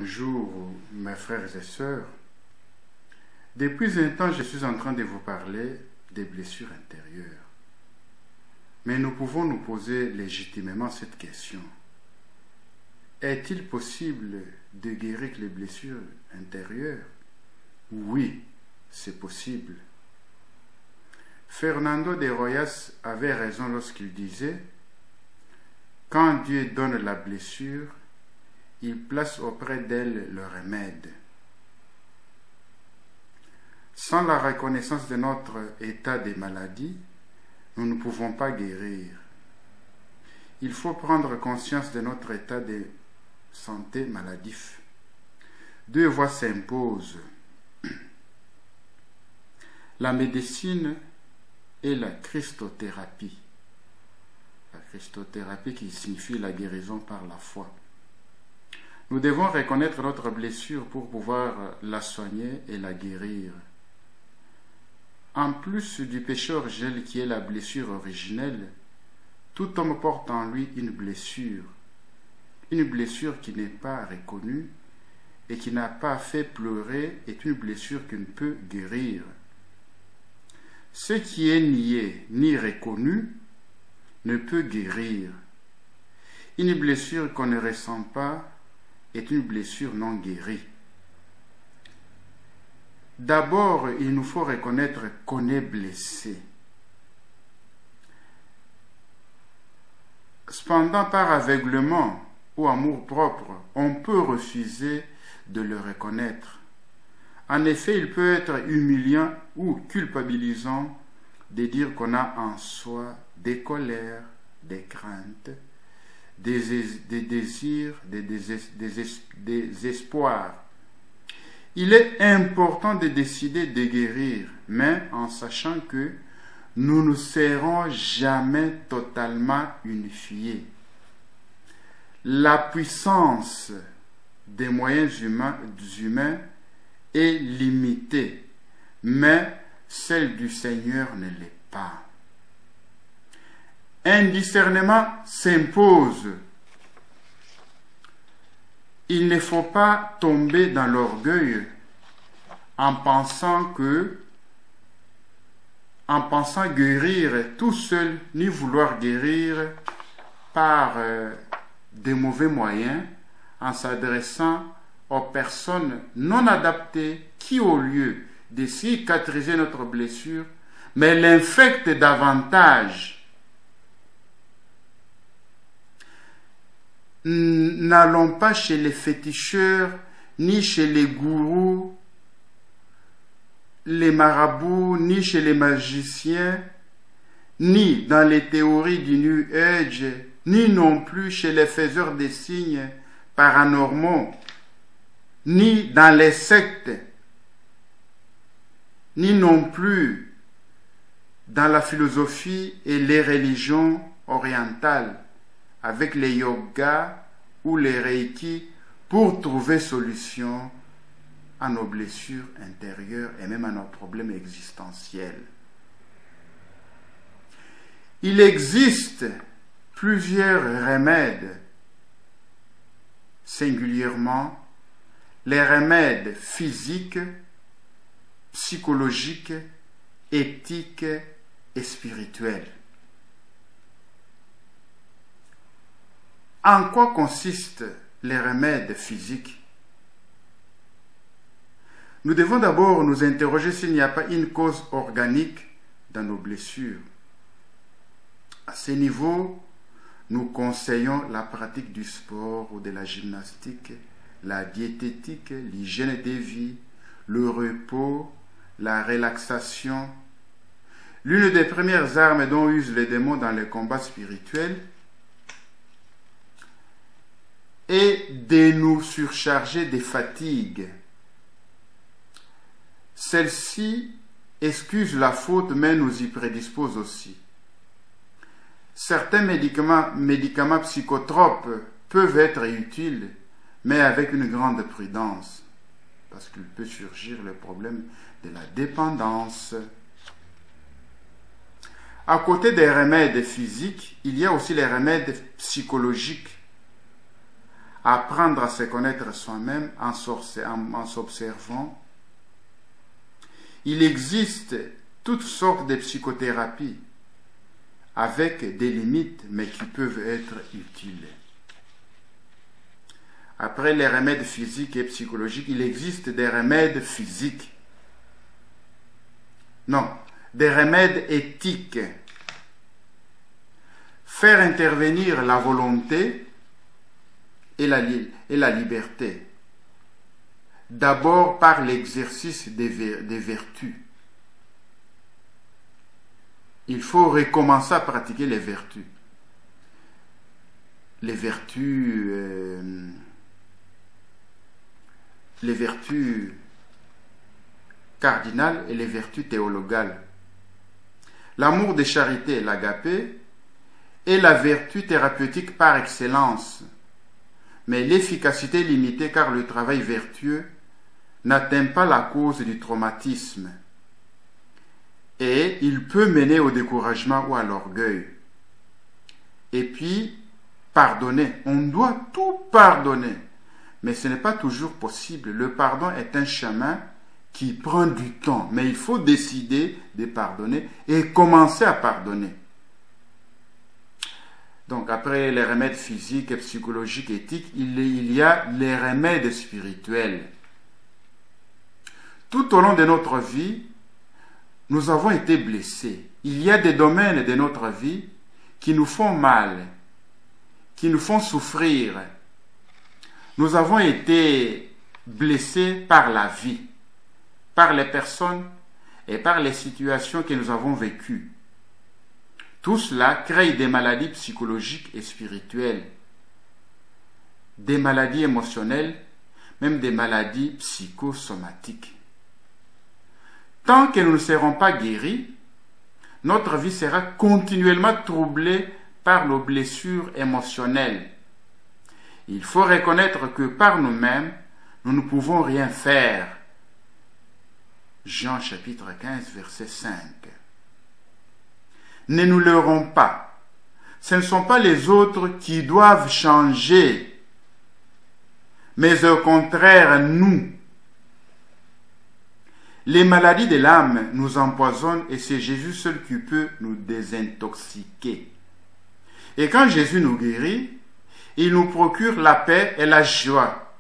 Bonjour mes frères et sœurs. Depuis un temps, je suis en train de vous parler des blessures intérieures. Mais nous pouvons nous poser légitimement cette question. Est-il possible de guérir les blessures intérieures? Oui, c'est possible. Fernando de Royas avait raison lorsqu'il disait « Quand Dieu donne la blessure, il place auprès d'elle le remède. » Sans la reconnaissance de notre état de maladie, nous ne pouvons pas guérir. Il faut prendre conscience de notre état de santé maladif. Deux voies s'imposent. La médecine et la christothérapie. La christothérapie qui signifie la guérison par la foi. Nous devons reconnaître notre blessure pour pouvoir la soigner et la guérir. En plus du péché originel qui est la blessure originelle, tout homme porte en lui une blessure qui n'est pas reconnue et qui n'a pas fait pleurer est une blessure qui ne peut guérir. Ce qui est nié ni reconnu ne peut guérir. Une blessure qu'on ne ressent pas est une blessure non guérie. D'abord, il nous faut reconnaître qu'on est blessé. Cependant, par aveuglement ou amour-propre, on peut refuser de le reconnaître. En effet, il peut être humiliant ou culpabilisant de dire qu'on a en soi des colères, des craintes, des désirs, des espoirs. Il est important de décider de guérir, mais en sachant que nous ne serons jamais totalement unifiés. La puissance des moyens humains est limitée, mais celle du Seigneur ne l'est pas. Un discernement s'impose. Il ne faut pas tomber dans l'orgueil en pensant guérir tout seul, ni vouloir guérir par des mauvais moyens, en s'adressant aux personnes non adaptées qui, au lieu de cicatriser notre blessure, mais l'infectent davantage. N'allons pas chez les féticheurs, ni chez les gourous, les marabouts, ni chez les magiciens, ni dans les théories du New Age, ni non plus chez les faiseurs des signes paranormaux, ni dans les sectes, ni non plus dans la philosophie et les religions orientales, avec les yogas ou les reiki pour trouver solution à nos blessures intérieures et même à nos problèmes existentiels. Il existe plusieurs remèdes, singulièrement les remèdes physiques, psychologiques, éthiques et spirituels. En quoi consistent les remèdes physiques? Nous devons d'abord nous interroger s'il n'y a pas une cause organique dans nos blessures. À ce niveau, nous conseillons la pratique du sport ou de la gymnastique, la diététique, l'hygiène de vie, le repos, la relaxation. L'une des premières armes dont usent les démons dans les combats spirituels est de nous surcharger des fatigues. Celle-ci excuse la faute, mais nous y prédispose aussi. Certains médicaments psychotropes peuvent être utiles, mais avec une grande prudence, parce qu'il peut surgir le problème de la dépendance. À côté des remèdes physiques, il y a aussi les remèdes psychologiques. apprendre à se connaître soi-même en s'observant. Il existe toutes sortes de psychothérapies avec des limites, mais qui peuvent être utiles. Après les remèdes physiques et psychologiques, il existe des remèdes physiques. Non, des remèdes éthiques. Faire intervenir la volonté et la liberté. D'abord par l'exercice des vertus. Il faut recommencer à pratiquer les vertus. Les vertus cardinales et les vertus théologales. L'amour de charité, l'agapé, est la vertu thérapeutique par excellence, mais l'efficacité est limitée car le travail vertueux n'atteint pas la cause du traumatisme et il peut mener au découragement ou à l'orgueil. Et puis, pardonner. On doit tout pardonner, mais ce n'est pas toujours possible. Le pardon est un chemin qui prend du temps, mais il faut décider de pardonner et commencer à pardonner. Donc après les remèdes physiques, psychologiques, éthiques, il y a les remèdes spirituels. Tout au long de notre vie, nous avons été blessés. Il y a des domaines de notre vie qui nous font mal, qui nous font souffrir. Nous avons été blessés par la vie, par les personnes et par les situations que nous avons vécues. Tout cela crée des maladies psychologiques et spirituelles, des maladies émotionnelles, même des maladies psychosomatiques. Tant que nous ne serons pas guéris, notre vie sera continuellement troublée par nos blessures émotionnelles. Il faut reconnaître que par nous-mêmes, nous ne pouvons rien faire. Jean chapitre 15, verset 5. Ne nous leurrons pas. Ce ne sont pas les autres qui doivent changer, mais au contraire, nous. Les maladies de l'âme nous empoisonnent et c'est Jésus seul qui peut nous désintoxiquer. Et quand Jésus nous guérit, il nous procure la paix et la joie,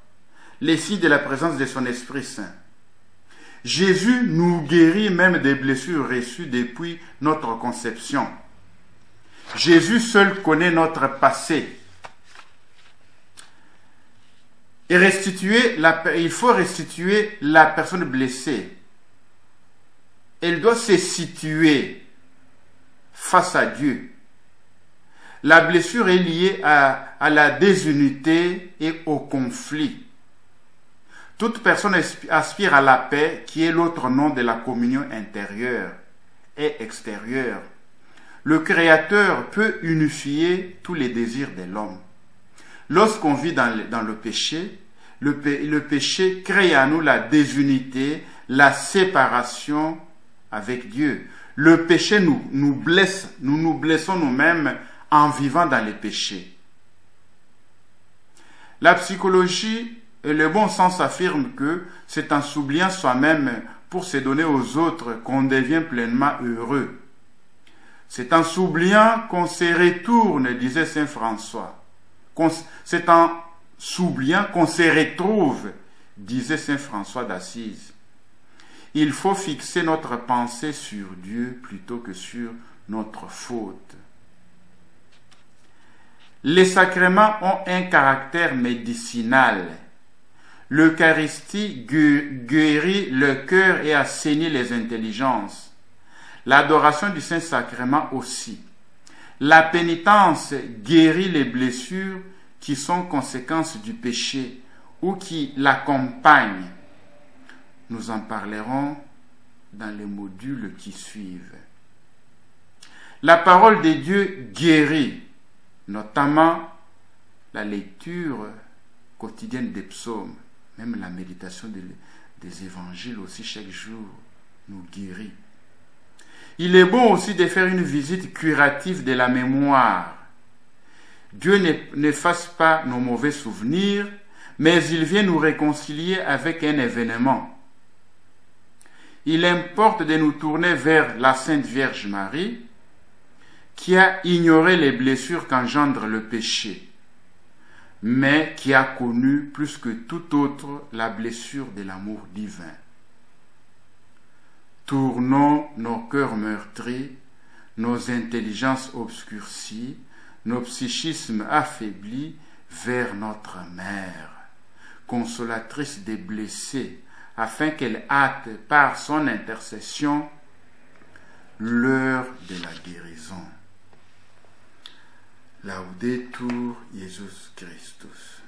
les signes de la présence de son Esprit Saint. Jésus nous guérit même des blessures reçues depuis notre conception. Jésus seul connaît notre passé. Et il faut restituer la personne blessée. Elle doit se situer face à Dieu. La blessure est liée à la désunité et au conflit. Toute personne aspire à la paix, qui est l'autre nom de la communion intérieure et extérieure. Le Créateur peut unifier tous les désirs de l'homme. Lorsqu'on vit dans le péché, le péché crée à nous la désunité, la séparation avec Dieu. Le péché nous blesse, nous nous blessons nous-mêmes en vivant dans les péchés. La psychologie et le bon sens affirment que c'est en s'oubliant soi-même pour se donner aux autres qu'on devient pleinement heureux. C'est en s'oubliant qu'on se retourne, disait saint François. C'est en s'oubliant qu'on se retrouve, disait saint François d'Assise. Il faut fixer notre pensée sur Dieu plutôt que sur notre faute. Les sacrements ont un caractère médicinal. L'Eucharistie guérit le cœur et assainit les intelligences. L'adoration du Saint-Sacrement aussi. La pénitence guérit les blessures qui sont conséquences du péché ou qui l'accompagnent. Nous en parlerons dans les modules qui suivent. La parole de Dieu guérit, notamment la lecture quotidienne des psaumes, même la méditation des évangiles aussi chaque jour nous guérit. Il est bon aussi de faire une visite curative de la mémoire. Dieu n'efface pas nos mauvais souvenirs, mais il vient nous réconcilier avec un événement. Il importe de nous tourner vers la Sainte Vierge Marie, qui a ignoré les blessures qu'engendre le péché, mais qui a connu plus que tout autre la blessure de l'amour divin. Tournons nos cœurs meurtris, nos intelligences obscurcies, nos psychismes affaiblis vers notre Mère, consolatrice des blessés, afin qu'elle hâte par son intercession l'heure de la guérison. Laudetur Jesus Christus.